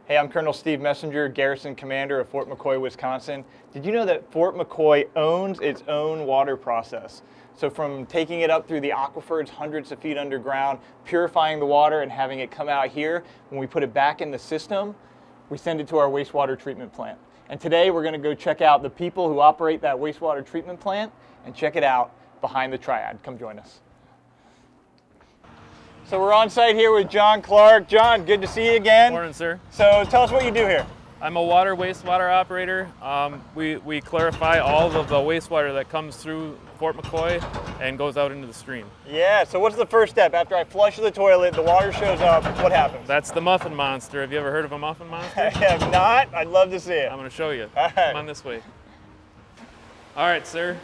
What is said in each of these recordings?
Hey, I'm Colonel Steve Messenger, Garrison Commander of Fort McCoy, Wisconsin. Did you know that Fort McCoy owns its own water process? So from taking it up through the aquifers hundreds of feet underground, purifying the water and having it come out here, when we put it back in the system, we send it to our wastewater treatment plant. And today we're going to go check out the people who operate that wastewater treatment plant and check it out behind the Triad. Come join us. So we're on site here with John Clark. John, good to see you again. Morning, sir. So tell us what you do here. I'm a wastewater operator. We clarify all of the wastewater that comes through Fort McCoy and goes out into the stream. Yeah, so what's the first step? After I flush the toilet, the water shows up, what happens? That's the muffin monster. Have you ever heard of a muffin monster? I have not. I'd love to see it. I'm going to show you. All right. Come on this way. All right, sir.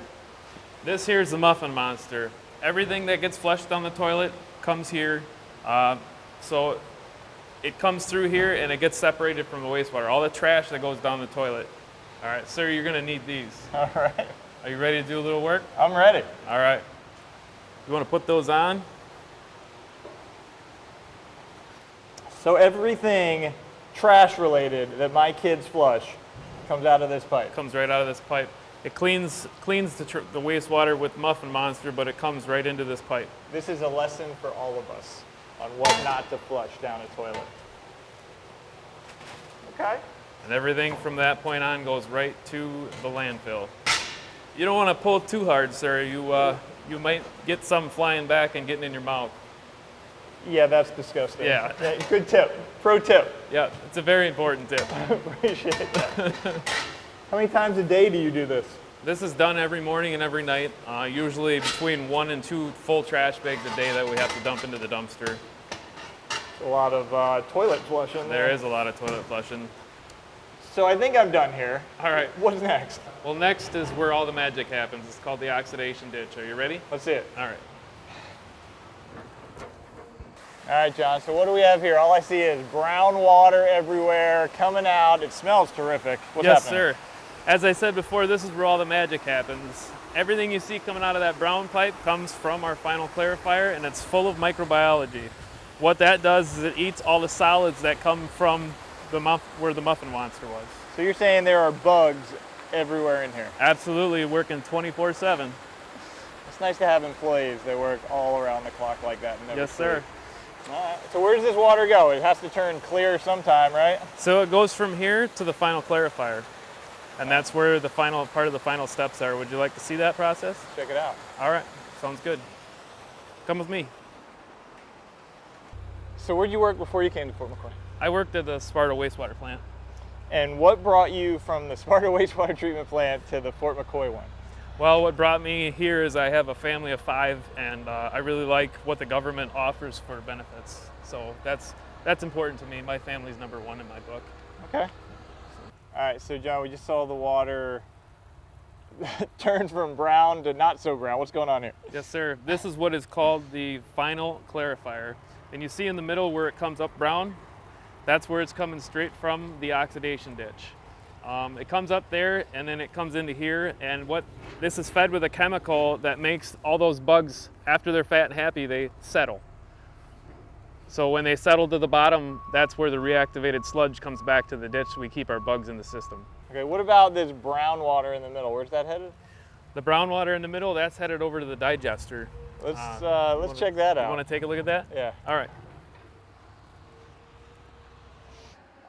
This here's the muffin monster. Everything that gets flushed down the toilet comes here. So it comes through here and it gets separated from the wastewater. All the trash that goes down the toilet. All right, sir, you're going to need these. All right. Are you ready to do a little work? I'm ready. All right. You want to put those on? So everything trash related that my kids flush comes out of this pipe. Comes right out of this pipe. It cleans the wastewater with Muffin Monster, but it comes right into this pipe. This is a lesson for all of us on what not to flush down a toilet. Okay. And everything from that point on goes right to the landfill. You don't want to pull too hard, sir. You might get some flying back and getting in your mouth. Yeah, that's disgusting. Yeah. Good tip. Pro tip. Yeah, it's a very important tip. Appreciate that. How many times a day do you do this? This is done every morning and every night, usually between 1 and 2 full trash bags a day that we have to dump into the dumpster. A lot of toilet flushing. There is a lot of toilet flushing. So I think I'm done here. All right. What's next? Well, next is where all the magic happens. It's called the oxidation ditch. Are you ready? Let's see it. All right. All right, John, so what do we have here? All I see is brown water everywhere coming out. It smells terrific. What's yes, happening? sir. As I said before, this is where all the magic happens. Everything you see coming out of that brown pipe comes from our final clarifier, and it's full of microbiology. What that does is it eats all the solids that come from where the muffin monster was. So you're saying there are bugs everywhere in here? Absolutely, working 24/7. It's nice to have employees that work all around the clock like that. And never Yes, sir. sleep. All right. So where does this water go? It has to turn clear sometime, right? So it goes from here to the final clarifier, and that's where the final part of the final steps are. Would you like to see that process? Check it out. All right, sounds good. Come with me. So where'd you work before you came to Fort McCoy? I worked at the Sparta wastewater plant. And what brought you from the Sparta wastewater treatment plant to the Fort McCoy one? Well, what brought me here is I have a family of 5, and I really like what the government offers for benefits. So that's important to me. My family's number 1 in my book. Okay. All right, so John, we just saw the water turn from brown to not so brown. What's going on here? Yes, sir. This is what is called the final clarifier. And you see in the middle where it comes up brown, that's where it's coming straight from the oxidation ditch. It comes up there and then it comes into here, and this is fed with a chemical that makes all those bugs, after they're fat and happy, they settle. So when they settle to the bottom, that's where the reactivated sludge comes back to the ditch. We keep our bugs in the system. Okay, what about this brown water in the middle? Where's that headed? The brown water in the middle, that's headed over to the digester. Let's check that out. You want to take a look at that? Yeah. All right.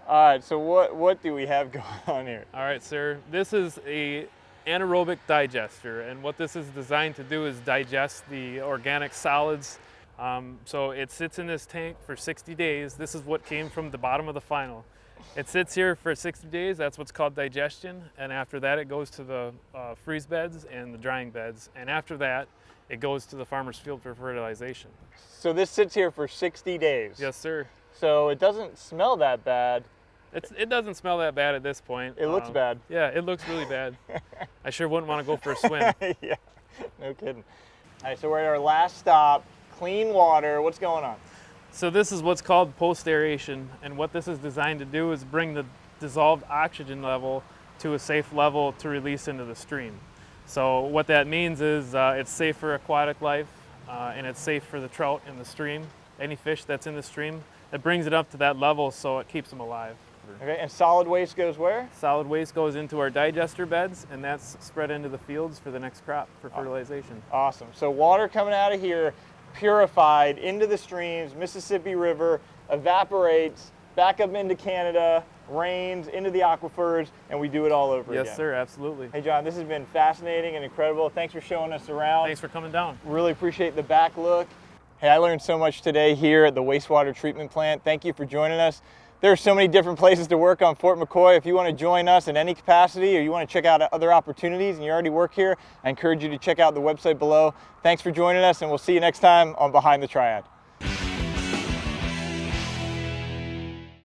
All right, so what do we have going on here? All right, sir. This is a anaerobic digester, and what this is designed to do is digest the organic solids. So it sits in this tank for 60 days. This is what came from the bottom of the final. It sits here for 60 days. That's what's called digestion, and after that it goes to the freeze beds and the drying beds, and after that it goes to the farmer's field for fertilization. So this sits here for 60 days? Yes, sir. So it doesn't smell that bad. It doesn't smell that bad at this point. It looks bad. Yeah, it looks really bad. I sure wouldn't want to go for a swim. Yeah, no kidding. All right, so we're at our last stop, clean water. What's going on? So this is what's called post-aeration, and what this is designed to do is bring the dissolved oxygen level to a safe level to release into the stream. So what that means is it's safe for aquatic life, and it's safe for the trout in the stream, any fish that's in the stream. It brings it up to that level so it keeps them alive. aquifer. Okay, and solid waste goes where? Solid waste goes into our digester beds, and that's spread into the fields for the next crop for fertilization. Awesome. So water coming out of here, purified into the streams, Mississippi River, evaporates, back up into Canada, rains, into the aquifers, and we do it all over again. Yes, sir, absolutely. Hey, John, this has been fascinating and incredible. Thanks for showing us around. Thanks for coming down. Really appreciate the back look. Hey, I learned so much today here at the wastewater treatment plant. Thank you for joining us. There are so many different places to work on Fort McCoy. If you want to join us in any capacity or you want to check out other opportunities and you already work here, I encourage you to check out the website below. Thanks for joining us, and we'll see you next time on Behind the Triad.